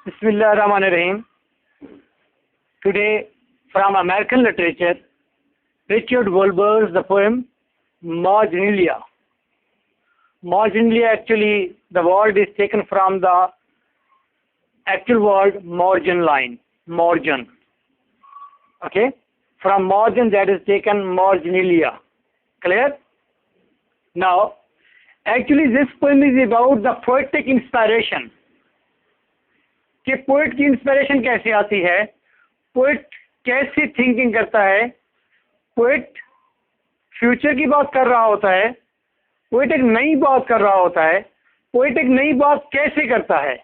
Bismillahirrahmanirrahim. Today, from American literature, Richard Wilbur's the poem Marginalia. Marginalia, actually, the word is taken from the actual word margin line, margin. Okay? From margin, that is taken marginalia. Clear? Now, actually, this poem is about the poetic inspiration. कि poet की inspiration कैसे आती है, poet कैसी thinking करता है, poet future की बात कर रहा होता है, पोइट एक नई बात कर रहा होता है, पोइट एक नई बात कैसे करता है,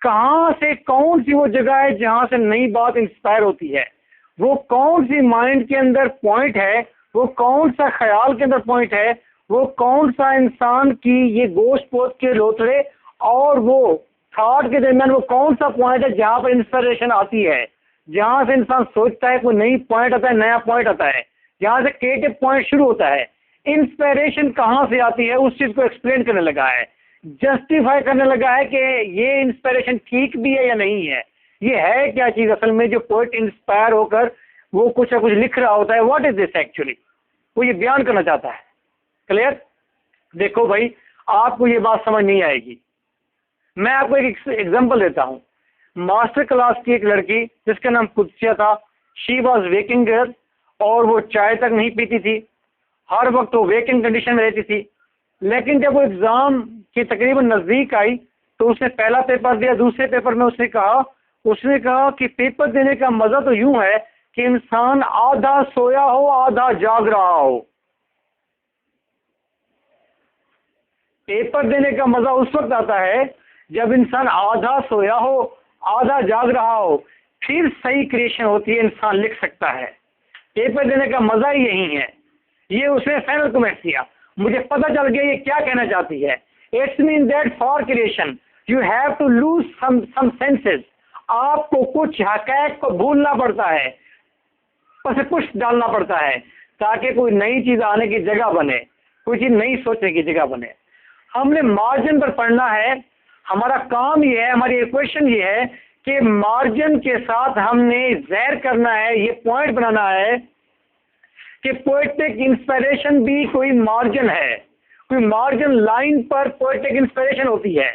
कहाँ से कौन सी वो जगह है जहाँ से नई बात इंस्पायर होती है, वो कौन सी माइंड के अंदर पॉइंट है, वो कौन सा ख्याल के अंदर पॉइंट है, वो कौन सा इंसान की ये गोश्त पोत के लोथड़े और वो थॉट के दरमियान वो कौन सा पॉइंट है जहाँ पर इंस्पिरेशन आती है, जहाँ से इंसान सोचता है कोई नई पॉइंट आता है, नया पॉइंट आता है, जहाँ से क्रिएटिव पॉइंट शुरू होता है। इंस्पिरेशन कहाँ से आती है उस चीज़ को एक्सप्लेन करने लगा है, जस्टिफाई करने लगा है कि ये इंस्पिरेशन ठीक भी है या नहीं है, ये है क्या चीज़ असल में जो पोइट इंस्पायर होकर वो कुछ ना कुछ लिख रहा होता है। व्हाट इज दिस एक्चुअली, वो ये बयान करना चाहता है। क्लियर? देखो भाई, आपको ये बात समझ नहीं आएगी। मैं आपको एक एग्जांपल देता हूँ। मास्टर क्लास की एक लड़की जिसका नाम कुदसिया था, शी वॉज वेकिंग गर्ल, और वो चाय तक नहीं पीती थी, हर वक्त वो वेकिंग कंडीशन में रहती थी। लेकिन जब वो एग्ज़ाम की तकरीबन नज़दीक आई तो उसने पहला पेपर दिया। दूसरे पेपर में उसने कहा कि पेपर देने का मज़ा तो यूँ है कि इंसान आधा सोया हो आधा जाग रहा हो। पेपर देने का मज़ा उस वक्त आता है जब इंसान आधा सोया हो आधा जाग रहा हो, फिर सही क्रिएशन होती है, इंसान लिख सकता है। पेपर देने का मजा ही यही है। ये उसने फाइनल कमेंट किया। मुझे पता चल गया ये क्या कहना चाहती है। It's mean that for creation you have to lose some senses. आपको कुछ हक़ाइक़ को भूलना पड़ता है, बस कुछ डालना पड़ता है ताकि कोई नई चीज़ आने की जगह बने, कोई चीज़ नई सोचने की जगह बने। हमने मार्जिन पर पढ़ना है। हमारा काम ये है, हमारी इक्वेशन ये है कि मार्जिन के साथ हमने ज़ाहिर करना है, ये पॉइंट बनाना है कि पोएटिक इंस्पिरेशन भी कोई मार्जिन है, कोई मार्जिन लाइन पर पोएटिक इंस्पिरेशन होती है,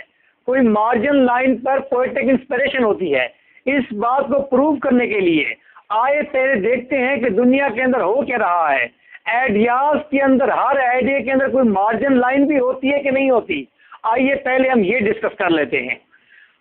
कोई मार्जिन लाइन पर पोएटिक इंस्पिरेशन होती है। इस बात को प्रूव करने के लिए आइए पहले देखते हैं कि दुनिया के अंदर हो क्या रहा है। आइडियाज़ के अंदर, हर आइडिया के अंदर कोई मार्जिन लाइन भी होती है कि नहीं होती। आइए पहले हम ये डिस्कस कर लेते हैं।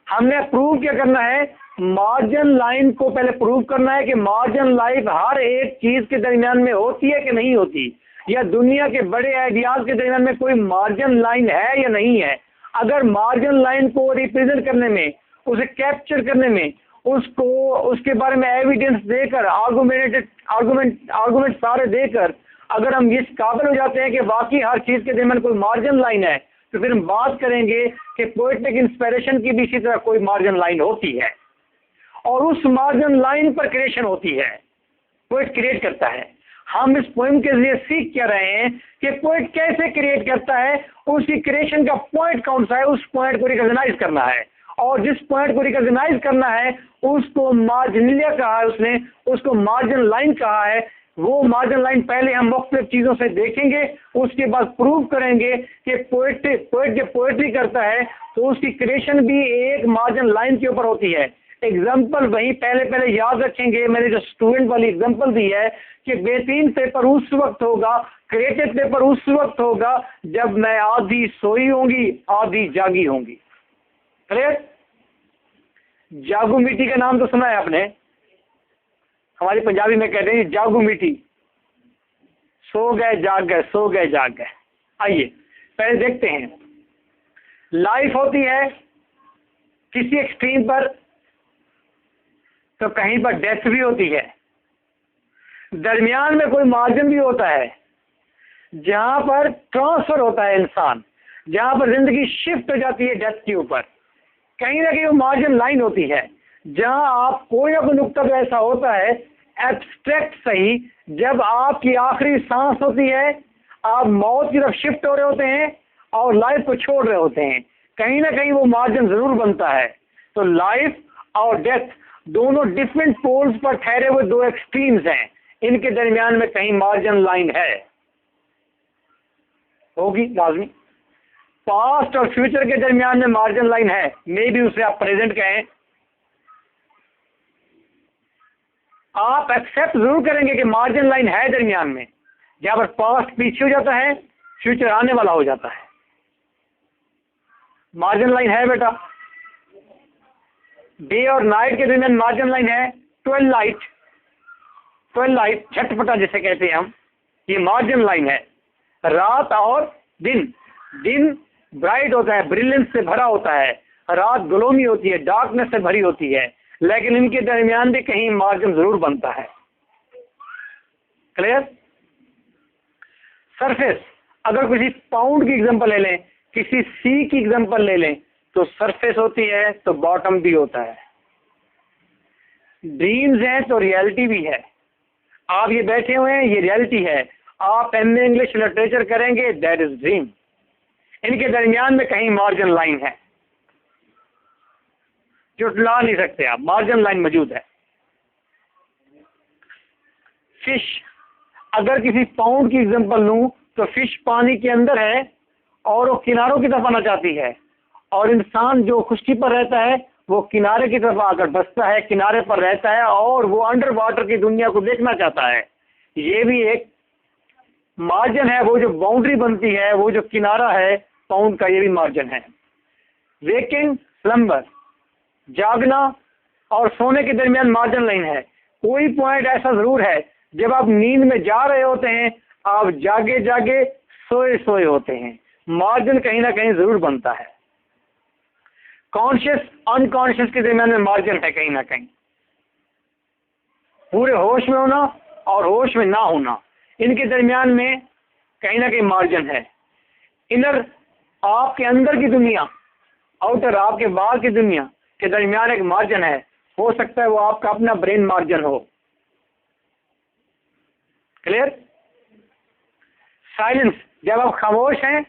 हमने प्रूव क्या करना है, मार्जिन लाइन को पहले प्रूव करना है कि मार्जिन लाइन हर एक चीज़ के दरमियान में होती है कि नहीं होती, या दुनिया के बड़े आइडियाज़ के दरमियान में कोई मार्जिन लाइन है या नहीं है। अगर मार्जिन लाइन को रिप्रेजेंट करने में, उसे कैप्चर करने में, उसके बारे में एविडेंस देकर, आर्गूमेंट सारे देकर अगर हम इस काबिल हो जाते हैं कि वाकई हर चीज़ के दरमियान कोई मार्जिन लाइन है, तो फिर हम बात करेंगे कि पोएटिक इंस्पिरेशन की भी इसी तरह कोई मार्जिन लाइन होती है, और उस मार्जिन लाइन पर क्रिएशन होती है, पोएट क्रिएट करता है। हम इस पोएम के जरिए सीख क्या रहे हैं कि पोएट कैसे क्रिएट करता है, उसकी क्रिएशन का पॉइंट कौन सा है, उस पॉइंट को रिकॉग्नाइज करना है, और जिस पॉइंट को रिकॉग्नाइज करना है उसको मार्जिनलिया कहा है, उसने उसको मार्जिन लाइन कहा है। वो मार्जिन लाइन पहले हम मुख्तलिफ चीज़ों से देखेंगे, उसके बाद प्रूव करेंगे कि पोएट जब पोएट्री करता है तो उसकी क्रिएशन भी एक मार्जिन लाइन के ऊपर होती है। एग्जाम्पल वही पहले याद रखेंगे, मैंने जो स्टूडेंट वाली एग्जाम्पल दी है कि बेहतरीन पेपर उस वक्त होगा, क्रिएटिव पेपर उस वक्त होगा जब मैं आधी सोई होंगी आधी जागी होंगी। क्लियर? जागू मीठी का नाम तो सुना है आपने, हमारी पंजाबी में कहते हैं जागू मीठी, सो गए जाग गए, सो गए जाग गए। आइए पहले देखते हैं। लाइफ होती है किसी एक्सट्रीम पर, तो कहीं पर डेथ भी होती है, दरमियान में कोई मार्जिन भी होता है जहां पर ट्रांसफर होता है इंसान, जहां पर जिंदगी शिफ्ट हो जाती है डेथ के ऊपर। कहीं ना कहीं वो मार्जिन लाइन होती है जहां आप कोई ना कोई नुक्ता तो ऐसा होता है, एब्स्ट्रैक्ट सही, जब आपकी आखिरी सांस होती है, आप मौत की तरफ शिफ्ट हो रहे होते हैं और लाइफ को छोड़ रहे होते हैं, कहीं ना कहीं वो मार्जिन जरूर बनता है। तो लाइफ और डेथ दोनों डिफरेंट पोल्स पर ठहरे हुए दो एक्सट्रीम्स हैं, इनके दरमियान में कहीं मार्जिन लाइन है, होगी लाजमी। पास्ट और फ्यूचर के दरमियान में मार्जिन लाइन है, मे भी उसे आप प्रेजेंट कहें। आप एक्सेप्ट जरूर करेंगे कि मार्जिन लाइन है दरमियान में, जहां पर पास्ट पीछे हो जाता है, फ्यूचर आने वाला हो जाता है। मार्जिन लाइन है बेटा, डे और नाइट के दरमियान मार्जिन लाइन है। 12 लाइट झटपटा जिसे कहते हैं हम, ये मार्जिन लाइन है। रात और दिन, दिन ब्राइट होता है, ब्रिलियंस से भरा होता है, रात ग्लोमी होती है, डार्कनेस से भरी होती है, लेकिन इनके दरमियान भी कहीं मार्जिन जरूर बनता है। क्लियर? सरफेस, अगर किसी पाउंड की एग्जांपल ले लें, किसी सी की एग्जांपल ले लें, तो सरफेस होती है तो बॉटम भी होता है। ड्रीम्स हैं तो रियलिटी भी है। आप ये बैठे हुए हैं, ये रियलिटी है। आप एमए इंग्लिश लिटरेचर करेंगे, दैट इज ड्रीम। इनके दरमियान में कहीं मार्जिन लाइन है, जुटला नहीं सकते आप, मार्जिन लाइन मौजूद है। फिश, अगर किसी पाउंड की एग्जांपल लूं तो फिश पानी के अंदर है और वो किनारों की तरफ आना चाहती है, और इंसान जो खुश्की पर रहता है वो किनारे की तरफ आकर बसता है, किनारे पर रहता है और वो अंडर वाटर की दुनिया को देखना चाहता है। ये भी एक मार्जिन है, वो जो बाउंड्री बनती है, वो जो किनारा है पाउंड का, ये भी मार्जिन है। वेकिंग, स्लम्बर, जागना और सोने के दरमियान मार्जिन लाइन है। कोई पॉइंट ऐसा जरूर है जब आप नींद में जा रहे होते हैं, आप जागे जागे सोए सोए होते हैं, मार्जिन कहीं ना कहीं जरूर बनता है। कॉन्शियस अनकॉन्शियस के दरमियान में मार्जिन है कहीं ना कहीं। पूरे होश में होना और होश में ना होना, इनके दरमियान में कहीं ना कहीं मार्जिन है। इनर, आपके अंदर की दुनिया, आउटर आपके बाहर की दुनिया के दरमियान एक मार्जिन है। हो सकता है वो आपका अपना ब्रेन मार्जिन हो। क्लियर? साइलेंस, जब आप खामोश हैं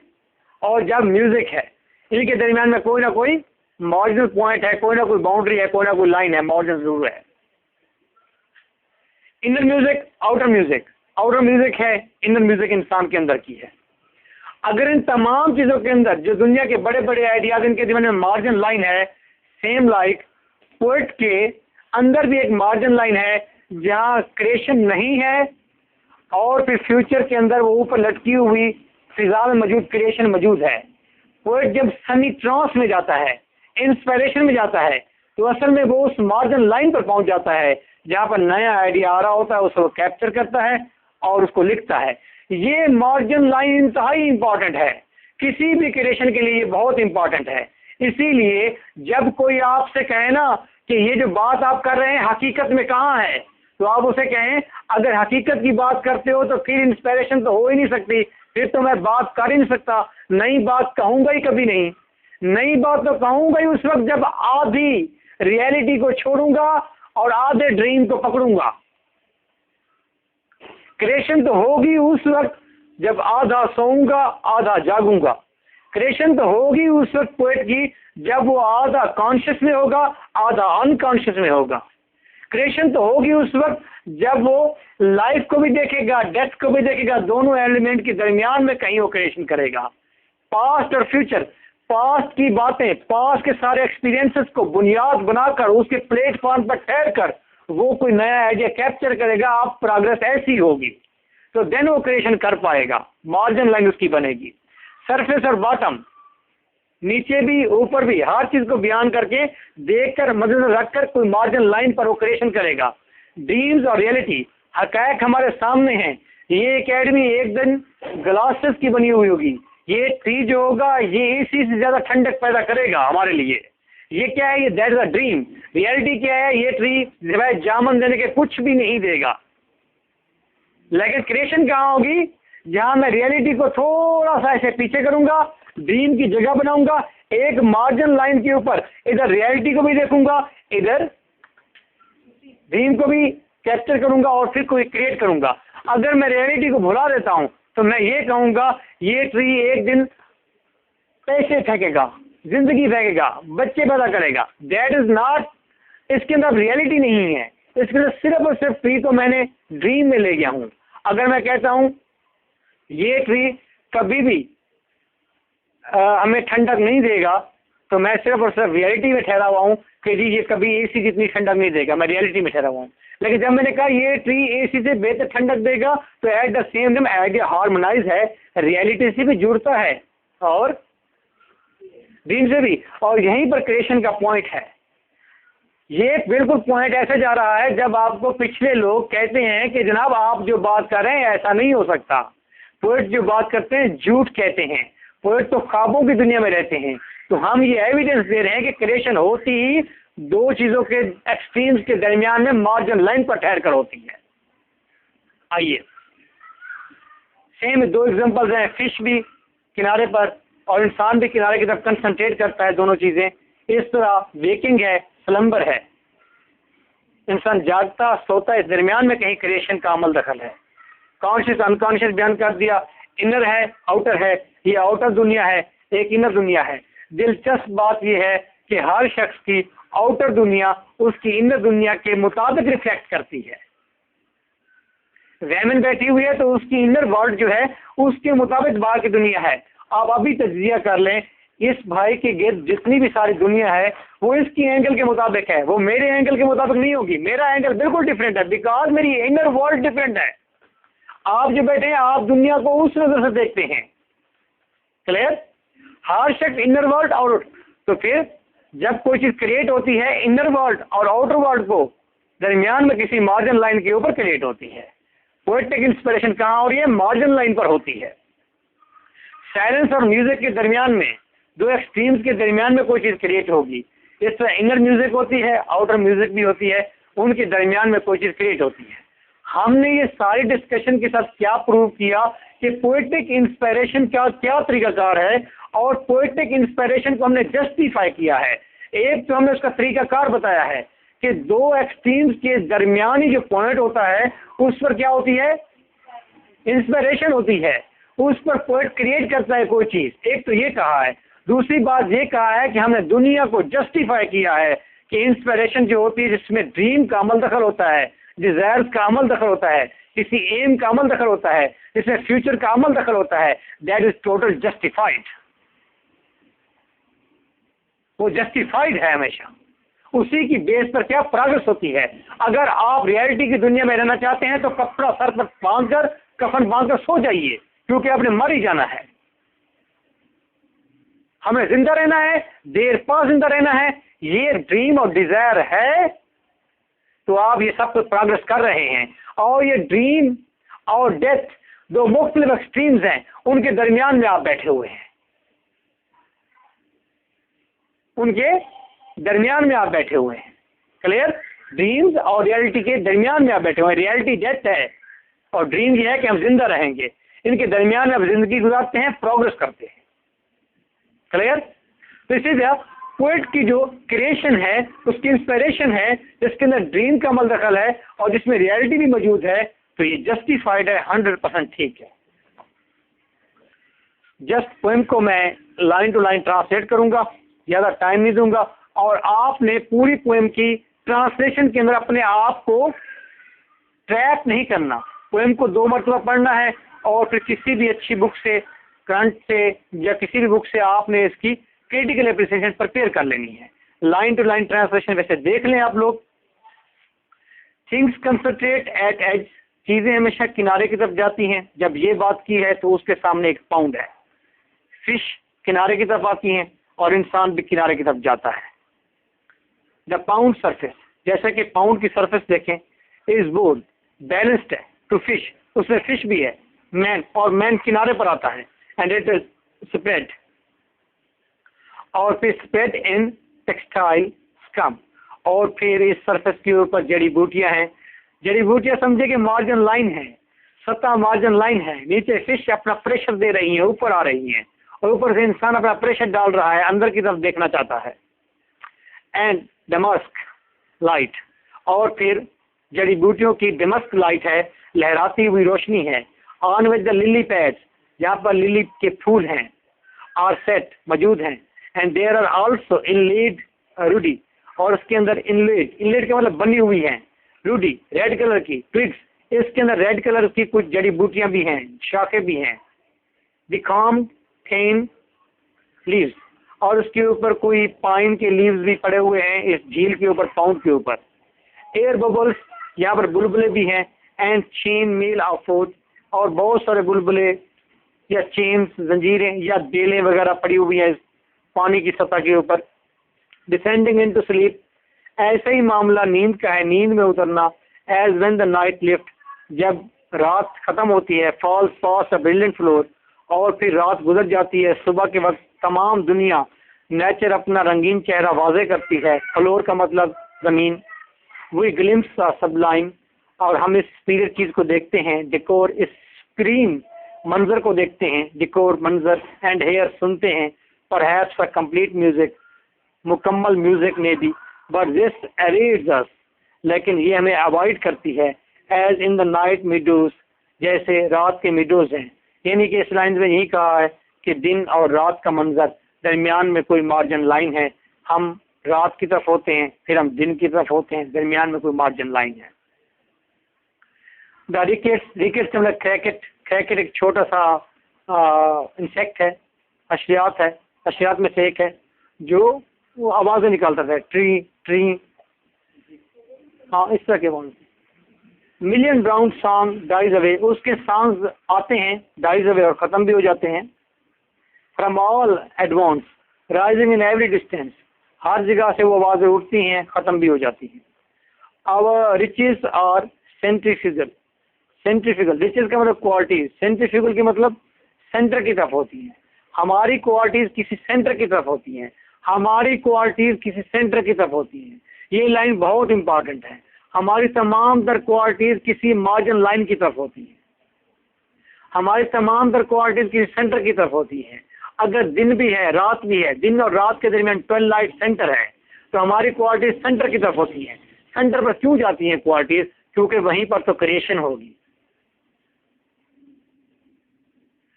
और जब म्यूजिक है, इनके दरमियान में कोई ना कोई मार्जिनल पॉइंट है, कोई ना कोई बाउंड्री है, कोई ना कोई लाइन है, मार्जिन जरूर है। Inner music, outer music, outer music है, इनर म्यूजिक इंसान के अंदर की है। अगर इन तमाम चीजों के अंदर जो दुनिया के बड़े बड़े आइडियाज, इनके दरमियान में मार्जिन लाइन है, सेम लाइक पोएट के अंदर भी एक मार्जिन लाइन है, जहां क्रिएशन नहीं है और फिर फ्यूचर के अंदर वो ऊपर लटकी हुई फिजा में मौजूद क्रिएशन मौजूद है। पोएट जब सनी ट्रांस में जाता है, इंस्पिरेशन में जाता है, तो असल में वो उस मार्जिन लाइन पर पहुंच जाता है जहां पर नया आइडिया आ रहा होता है, उसको कैप्चर करता है और उसको लिखता है। ये मार्जिन लाइन इंतहाई इंपॉर्टेंट है, किसी भी क्रिएशन के लिए ये बहुत इंपॉर्टेंट है। इसीलिए जब कोई आपसे कहे ना कि ये जो बात आप कर रहे हैं हकीकत में कहाँ है, तो आप उसे कहें अगर हकीकत की बात करते हो तो फिर इंस्पिरेशन तो हो ही नहीं सकती, फिर तो मैं बात कर ही नहीं सकता, नई बात कहूंगा ही कभी नहीं। नई बात तो कहूंगा ही उस वक्त जब आधी रियलिटी को छोड़ूंगा और आधे ड्रीम को पकड़ूंगा। क्रिएशन तो होगी उस वक्त जब आधा सोऊंगा आधा जागूंगा। क्रिएशन तो होगी उस वक्त पोएट की जब वो आधा कॉन्शियस में होगा आधा अनकॉन्शियस में होगा। क्रिएशन तो होगी उस वक्त जब वो लाइफ को भी देखेगा, डेथ को भी देखेगा, दोनों एलिमेंट के दरमियान में कहीं वो क्रिएशन करेगा। पास्ट और फ्यूचर, पास्ट की बातें, पास्ट के सारे एक्सपीरियंसेस को बुनियाद बनाकर उसके प्लेटफॉर्म पर ठहर कर वो कोई नया आइडिया कैप्चर करेगा। आप प्रोग्रेस ऐसी होगी तो देन वो क्रिएशन कर पाएगा, मार्जिन लाइन उसकी बनेगी। सरफेस और बॉटम, नीचे भी ऊपर भी, हर चीज को बयान करके देखकर मद्देनजर रखकर कोई मार्जिन लाइन पर वो क्रिएशन करेगा। ड्रीम्स और रियलिटी, हकायक हमारे सामने हैं। ये एकेडमी एक दिन ग्लासेस की बनी हुई होगी, ये ट्री जो होगा ये एसी से ज्यादा ठंडक पैदा करेगा हमारे लिए। ये क्या है? ये that is a dream. Reality क्या है? ये ट्री सिवाय जामन देने के कुछ भी नहीं देगा। लेकिन क्रिएशन कहाँ होगी? जहां मैं रियलिटी को थोड़ा सा ऐसे पीछे करूंगा, ड्रीम की जगह बनाऊंगा, एक मार्जिन लाइन के ऊपर इधर रियलिटी को भी देखूंगा, इधर ड्रीम को भी कैप्चर करूंगा और फिर कोई क्रिएट करूंगा। अगर मैं रियलिटी को भुला देता हूं तो मैं ये कहूंगा ये ट्री एक दिन पैसे फेंकेगा, जिंदगी फेंकेगा, बच्चे पैदा करेगा। दैट इज नॉट इसके अंदर रियलिटी नहीं है, इसके अंदर सिर्फ और सिर्फ ट्री को मैंने ड्रीम में ले गया हूँ। अगर मैं कहता हूँ ये ट्री कभी भी हमें ठंडक नहीं देगा, तो मैं सिर्फ और सिर्फ रियलिटी में ठहरा हुआ हूँ कि जी ये कभी एसी जितनी ठंडक नहीं देगा, मैं रियलिटी में ठहरा हुआ हूँ। लेकिन जब मैंने कहा ये ट्री एसी से बेहतर ठंडक देगा, तो at the same time idea harmonise है, रियलिटी से भी जुड़ता है और ड्रीम से भी। और यहीं पर क्रिएशन का पॉइंट है। ये बिल्कुल पॉइंट ऐसे जा रहा है जब आपको पिछले लोग कहते हैं कि जनाब आप जो बात कर रहे हैं ऐसा नहीं हो सकता। पोएट जो बात करते हैं झूठ कहते हैं, पोएट तो ख्वाबों की दुनिया में रहते हैं। तो हम ये एविडेंस दे रहे हैं कि क्रिएशन होती ही दो चीजों के एक्सट्रीम्स के दरमियान में मार्जिन लाइन पर ठहर कर होती है। आइए सेम दो एग्जांपल्स हैं, फिश भी किनारे पर और इंसान भी किनारे की तरफ कंसंट्रेट करता है, दोनों चीजें इस तरह। वेकिंग है, स्लम्बर है, इंसान जागता सोता, इस दरमियान में कहीं क्रिएशन का अमल दखल है। कॉन्शियस अनकॉन्शियस बयान कर दिया, इनर है आउटर है, ये आउटर दुनिया है, एक इनर दुनिया है। दिलचस्प बात यह है कि हर शख्स की आउटर दुनिया उसकी इनर दुनिया के मुताबिक रिफ्लेक्ट करती है। वैमन बैठी हुई है तो उसकी इनर वर्ल्ड जो है उसके मुताबिक बाहर की दुनिया है। आप अभी तज्जिया कर लें, इस भाई के गिर्द जितनी भी सारी दुनिया है वो इसकी एंगल के मुताबिक है, वो मेरे एंगल के मुताबिक नहीं होगी। मेरा एंगल बिल्कुल डिफरेंट है, बिकॉज मेरी इनर वर्ल्ड डिफरेंट है। आप जो बैठे हैं आप दुनिया को उस नजर से देखते हैं। क्लियर? हर शख्स इनर वर्ल्ड और तो फिर जब कोई चीज क्रिएट होती है इनर वर्ल्ड और आउटर वर्ल्ड को दरमियान में किसी मार्जिन लाइन के ऊपर क्रिएट होती है। पोएटिक इंस्पिरेशन कहाँ हो रही है? मार्जिन लाइन पर होती है। साइलेंस और म्यूजिक के दरमियान में, दो एक्सट्रीम्स के दरमियान में कोई चीज क्रिएट होगी। इस तरह इनर म्यूजिक होती है, आउटर म्यूजिक भी होती है, उनके दरमियान में कोई चीज क्रिएट होती है। हमने ये सारी डिस्कशन के साथ क्या प्रूव किया कि पोएटिक इंस्पिरेशन का क्या तरीकाकार है और पोएटिक इंस्पिरेशन को हमने जस्टिफाई किया है। एक तो हमने उसका तरीकाकार बताया है कि दो एक्सट्रीम्स के दरमियानी जो पॉइंट होता है उस पर क्या होती है? इंस्पिरेशन होती है, उस पर पोएट क्रिएट करता है कोई चीज। एक तो ये कहा है। दूसरी बात ये कहा है कि हमने दुनिया को जस्टिफाई किया है कि इंस्पिरेशन जो होती है जिसमें ड्रीम का अमल दखल होता है, डिजायर्स का अमल दखल होता है, किसी एम का अमल दखल होता है, जिसमें फ्यूचर का अमल दखल होता है, दैट इज टोटल जस्टिफाइड। वो जस्टिफाइड है हमेशा। उसी की बेस पर क्या प्रोग्रेस होती है। अगर आप रियलिटी की दुनिया में रहना चाहते हैं तो कपड़ा सर पर बांधकर कफन बांधकर सो जाइए, क्योंकि आपने मर ही जाना है। हमें जिंदा रहना है, देर पास जिंदा रहना है। ये ड्रीम और डिजायर है तो आप ये सब कुछ प्रोग्रेस कर रहे हैं। और ये ड्रीम और डेथ दो मुख्तलिफ एक्सट्रीम्स हैं, उनके दरमियान में आप बैठे हुए हैं। उनके दरमियान में आप बैठे हुए हैं। क्लियर? ड्रीम्स और रियलिटी के दरमियान में आप बैठे हुए हैं। रियलिटी डेथ है और ड्रीम ये है कि हम जिंदा रहेंगे। इनके दरमियान में आप जिंदगी गुजारते हैं, प्रोग्रेस करते हैं। क्लियर? तो इसी तरह पोएट की जो क्रिएशन है उसकी इंस्पिरेशन है जिसके अंदर ड्रीम का अमल दखल है और जिसमें रियलिटी भी मौजूद है, तो ये जस्टिफाइड है, 100% ठीक है। जस्ट पोएम को मैं लाइन टू लाइन ट्रांसलेट करूंगा, ज़्यादा टाइम नहीं दूंगा, और आपने पूरी पोएम की ट्रांसलेशन के अंदर अपने आप को ट्रैक नहीं करना। पोएम को 2 मरतबा पढ़ना है और फिर किसी भी अच्छी बुक से, करंट से या किसी भी बुक से आपने इसकी क्रिटिकल एप्रिसिएशन प्रिपेयर कर लेनी है। लाइन टू लाइन ट्रांसलेशन वैसे देख लें आप लोग। थिंग्स कंसंट्रेट एट एज, चीज़ें हमेशा किनारे की तरफ जाती हैं। जब ये बात की है तो उसके सामने एक पाउंड है। फिश किनारे की तरफ आती हैं और इंसान भी किनारे की तरफ जाता है। द पाउंड सरफेस, जैसा कि पाउंड की सरफेस देखें, इज बोर्ड बैलेंस्ड है टू फिश, उसमें फिश भी है, मैन, और मैन किनारे पर आता है। एंड इट इज स्प्रेड, और फिर स्प्रेड इन टेक्सटाइल स्कम, और फिर इस सरफेस के ऊपर जड़ी बूटियां हैं। जड़ी बूटियां समझे कि मार्जिन लाइन है, सतह मार्जिन लाइन है। नीचे फिश अपना प्रेशर दे रही है, ऊपर आ रही है, और ऊपर से इंसान अपना प्रेशर डाल रहा है, अंदर की तरफ देखना चाहता है। एंड डमस्क लाइट, और फिर जड़ी बूटियों की डमस्क लाइट है, लहराती हुई रोशनी है। On with the lily pads, जहाँ पर लिली के फूल हैं, आर सेट मौजूद हैं। And there are also in lead ruddy, और उसके अंदर इनलेट, इनलेट का मतलब बनी हुई है, रूडी रेड कलर की ट्विग्स, इसके अंदर रेड कलर की कुछ जड़ी बूटियां भी हैं, शाखें भी हैं, दिखाम थेन लीव्स, और उसके ऊपर कोई पाइन के लीव्स भी पड़े हुए हैं इस झील के ऊपर, पाउंड के ऊपर। एयर बबल्स, यहाँ पर बुलबुले भी हैं, एंड चेन मेल ऑफोर्ड, और बहुत सारे बुलबुले या चेन्स, जंजीरें या बेलें वगैरह पड़ी हुई हैं इस पानी की सतह के ऊपर। डिसेंडिंग इनटू स्लीप, ऐसा ही मामला नींद का है, नींद में उतरना। As when the night lift, जब रात खत्म होती है, falls pass a brilliant floor, और फिर रात गुजर जाती है, सुबह के वक्त तमाम दुनिया, नेचर अपना रंगीन चेहरा वाजे करती है, फ्लोर का मतलब जमीन। वी ग्लिम्स अ सबलाइम, और हम इस स्पिरिट चीज को देखते हैं, डिकोर इस स्क्रीन मंजर को देखते हैं, डिकोर मंजर, एंड हेयर सुनते हैं, परहैप्स अ कंप्लीट म्यूजिक, मुकम्मल म्यूजिक ने भी, बट दिस एरेड्स अस, लेकिन ये हमें अवॉइड करती है, as in the night meadows, जैसे रात के मिडोज हैं। यानी कि इस लाइन में यही कहा है कि दिन और रात का मंजर, दरमियान में कोई मार्जिन लाइन है, हम रात की तरफ होते हैं, फिर हम दिन की तरफ होते हैं, दरमियान में कोई मार्जिन लाइन है। द रिकेट्स, रिकेट्स मतलब क्रैकेट, क्रैकेट एक छोटा सा इंसेक्ट है, अशरियात है, अशरियात में से एक है, जो वो आवाज़ें निकालता था, ट्री ट्री, हाँ इस तरह के one. Million brown song dies away, उसके सॉन्ग्स आते हैं, डाइज अवे और ख़त्म भी हो जाते हैं। From all advance rising in every distance, हर जगह से वो आवाज़ें उठती हैं, ख़त्म भी हो जाती हैं। Our riches are centrifugal, centrifugal, riches का मतलब क्वालिटीज, सेंट्रीफ्यूगल के मतलब सेंटर की तरफ होती हैं। हमारी क्वालिटीज किसी सेंटर की तरफ होती हैं, हमारी क्वालिटीज किसी सेंटर की तरफ होती हैं। ये लाइन बहुत इंपॉर्टेंट है। हमारी तमाम तर क्वालिटीज किसी मार्जिन लाइन की तरफ होती हैं, हमारी तमाम तर क्वालिटीज किसी सेंटर की तरफ होती हैं। अगर दिन भी है रात भी है, दिन और रात के दरमियान 12 लाइट सेंटर है, तो हमारी क्वालिटीज सेंटर की तरफ होती हैं। सेंटर पर क्यों जाती हैं क्वालिटीज? क्योंकि वहीं पर तो क्रिएशन होगी।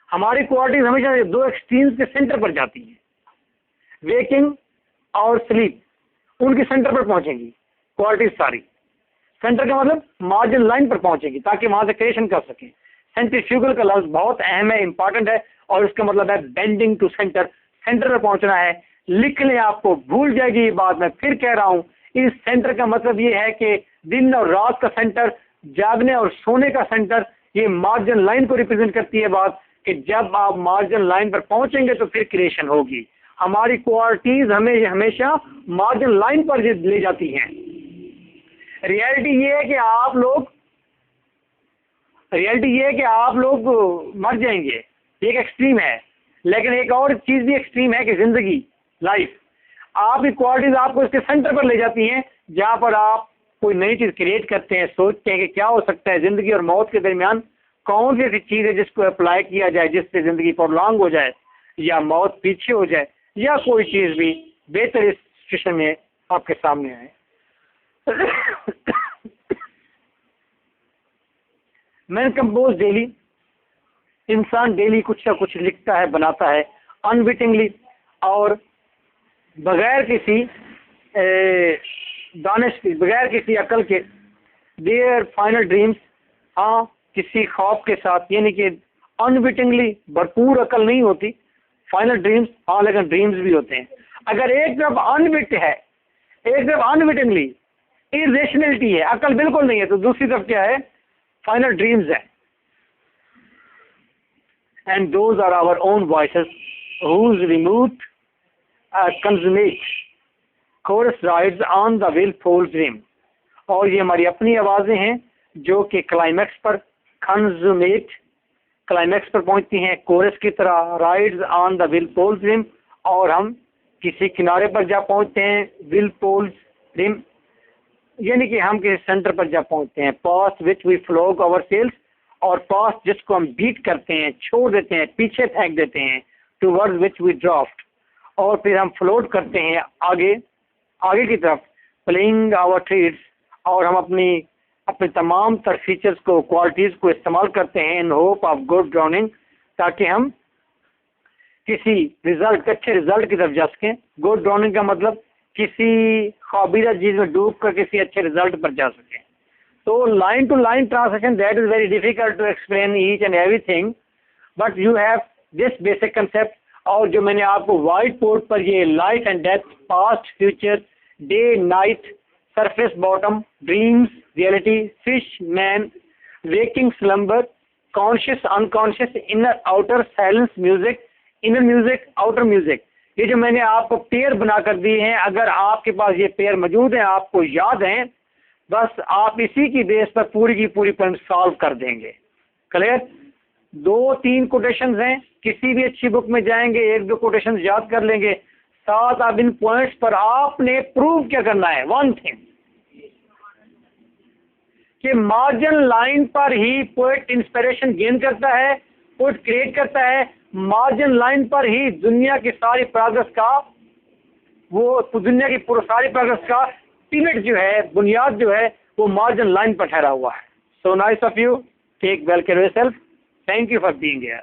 हमारी क्वालिटीज हमेशा दो एक्सट्रीम्स के सेंटर पर जाती हैं, वेकिंग और स्लीप, उनके सेंटर पर पहुंचेंगी क्वालिटीज सारी। सेंटर का मतलब मार्जिन लाइन पर पहुंचेगी ताकि वहां से क्रिएशन कर सकें। सेंट्रीफ्यूगल का लफ्ज बहुत अहम है, इंपॉर्टेंट है, और इसका मतलब है बेंडिंग टू सेंटर, सेंटर पर पहुंचना है। लिख लें, आपको भूल जाएगी ये बात, मैं फिर कह रहा हूँ। इस सेंटर का मतलब ये है कि दिन और रात का सेंटर, जागने और सोने का सेंटर, ये मार्जिन लाइन को रिप्रेजेंट करती है बात, कि जब आप मार्जिन लाइन पर पहुंचेंगे तो फिर क्रिएशन होगी। हमारी क्वालिटीज हमें हमेशा मार्जिन लाइन पर ले जाती हैं। रियलिटी ये है कि आप लोग, रियलिटी ये है कि आप लोग मर जाएंगे, एक एक्सट्रीम है। लेकिन एक और चीज भी एक्सट्रीम है कि जिंदगी, लाइफ, आपकी क्वालिटीज आपको इसके सेंटर पर ले जाती हैं, जहां पर आप कोई नई चीज क्रिएट करते हैं, सोचते हैं कि क्या हो सकता है जिंदगी और मौत के दरमियान, कौन सी ऐसी चीज है जिसको अप्लाई किया जाए जिससे जिंदगी प्रोलॉन्ग हो जाए या मौत पीछे हो जाए, या कोई चीज भी बेहतर इस सिचुएशन में आपके सामने आए। मैन कंपोज डेली, इंसान डेली कुछ ना कुछ लिखता है, बनाता है, अनविटिंगली और बगैर किसी दानिश के, बगैर किसी अकल के। देयर फाइनल ड्रीम्स, हाँ किसी ख्वाब के साथ, यानी कि अनविटिंगली, भरपूर अकल नहीं होती, फाइनल ड्रीम्स, हाँ लेकिन ड्रीम्स भी होते हैं। अगर एक तरफ अनविट है, एक तरफ अनविटिंगली इरेशनलिटी है, अकल बिल्कुल नहीं है, तो दूसरी तरफ क्या है? फाइनल ड्रीम्स है। And those are our own voices whose remote consummate chorus rides on the willful dream, और ये हमारी अपनी आवाजें हैं जो कि क्लाइमैक्स पर, कंजुमेट क्लाइमैक्स पर पहुंचती हैं, कोरस की तरह, rides on the willful dream, और हम किसी किनारे पर जा पहुंचते हैं, willful dream, यानी कि हम किसी सेंटर पर जा पहुंचते हैं। Past which we flog our sails, और पास्ट जिसको हम बीट करते हैं, छोड़ देते हैं, पीछे फेंक देते हैं, टूवर्ड्स विच वी ड्राफ्ट, और फिर हम फ्लोट करते हैं आगे, आगे की तरफ, प्लेइंग आवर ट्रीट्स, और हम अपने तमाम तर फीचर्स को, क्वालिटीज़ को इस्तेमाल करते हैं in hope of good drowning, ताकि हम किसी रिजल्ट, अच्छे रिजल्ट की तरफ जा सकें। गुड ड्राउनिंग का मतलब किसी ख्वाबीदा चीज में डूब कर किसी अच्छे रिजल्ट पर जा सके। तो line to line translation that is very difficult to explain each and everything, but you have this basic concept. और जो मैंने आपको व्हाइट बोर्ड पर ये life and death, past future, day night, surface bottom, dreams reality, fish man, waking slumber, conscious unconscious, inner outer, silence music, inner music, outer music, ये जो मैंने आपको पेयर बनाकर दिए हैं, अगर आपके पास ये पेयर मौजूद है, आपको याद हैं, बस आप इसी की बेस पर पूरी की पूरी पॉइंट सॉल्व कर देंगे। क्लियर? 2-3 कोटेशंस हैं, किसी भी अच्छी बुक में जाएंगे 1-2 कोटेशंस याद कर लेंगे, साथ अब इन पॉइंट्स पर आपने प्रूव क्या करना है, वन थिंग, कि मार्जिन लाइन पर ही पोएट इंस्पिरेशन गेन करता है, पोएट क्रिएट करता है, मार्जिन लाइन पर ही दुनिया की सारी प्रोग्रेस का, वो दुनिया की सारी प्रोग्रेस का पिवट जो है, बुनियाद जो है, वो मार्जिन लाइन पर ठहरा हुआ है। So nice of you, take well care of yourself, thank you for being here.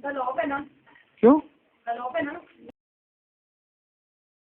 कल ऑफ है ना? क्यों? कल ऑफ है ना?